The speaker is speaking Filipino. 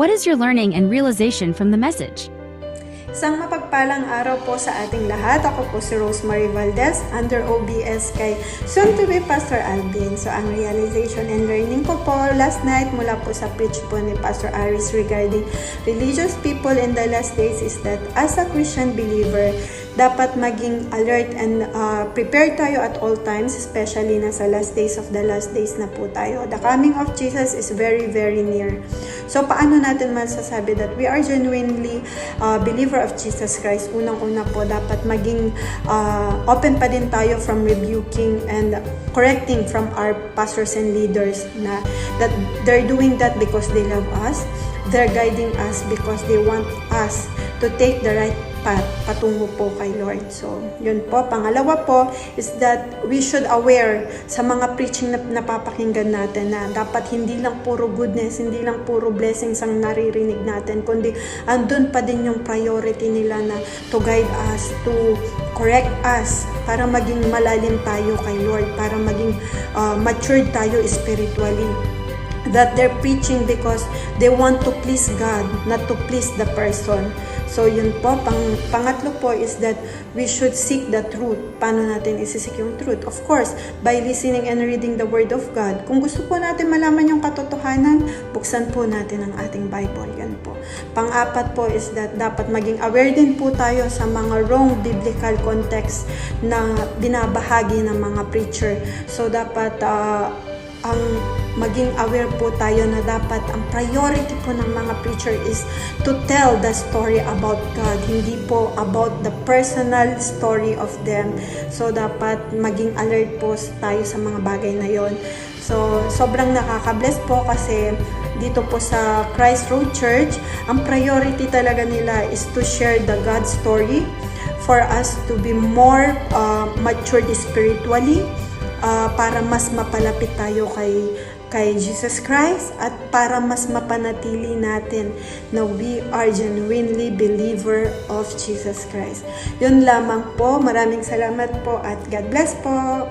What is your learning and realization from the message? Isang mapagpalang araw po sa ating lahat. Ako po si Rosemary Valdez, under OBS kay soon to be Pastor Alvin. So ang realization and learning ko po last night mula po sa preach po ni Pastor Aris regarding religious people in the last days is that as a Christian believer, dapat maging alert and prepared tayo at all times, especially na sa last days of the last days na po tayo. The coming of Jesus is very, very near. So, paano natin masasabi that we are genuinely believer of Jesus Christ? Unang-una po, dapat maging open pa din tayo from rebuking and correcting from our pastors and leaders na that they're doing that because they love us. They're guiding us because they want us to take the right path patungo po kay Lord. So, yun po. Pangalawa po is that we should aware sa mga preaching na napapakinggan natin na dapat hindi lang puro goodness, hindi lang puro blessings ang naririnig natin, kundi andun pa din yung priority nila na to guide us, to correct us, para maging malalim tayo kay Lord, para maging matured tayo spiritually. That they're preaching because they want to please God, not to please the person. So yun po, pangatlo po is that we should seek the truth. Paano natin isisik yung truth? Of course, by listening and reading the Word of God. Kung gusto po natin malaman yung katotohanan, buksan po natin ang ating Bible. Yan po. Pang-apat po is that dapat maging aware din po tayo sa mga wrong biblical context na binabahagi ng mga preacher. So dapat ang maging aware po tayo na dapat ang priority po ng mga preacher is to tell the story about God, hindi po about the personal story of them. So dapat maging alert po tayo sa mga bagay na yon. So sobrang nakaka-bless po kasi dito po sa Christ Road Church, ang priority talaga nila is to share the God story for us to be more matured spiritually, para mas mapalapit tayo kay Jesus Christ at para mas mapanatili natin na we are genuinely believer of Jesus Christ. Yun lamang po. Maraming salamat po at God bless po.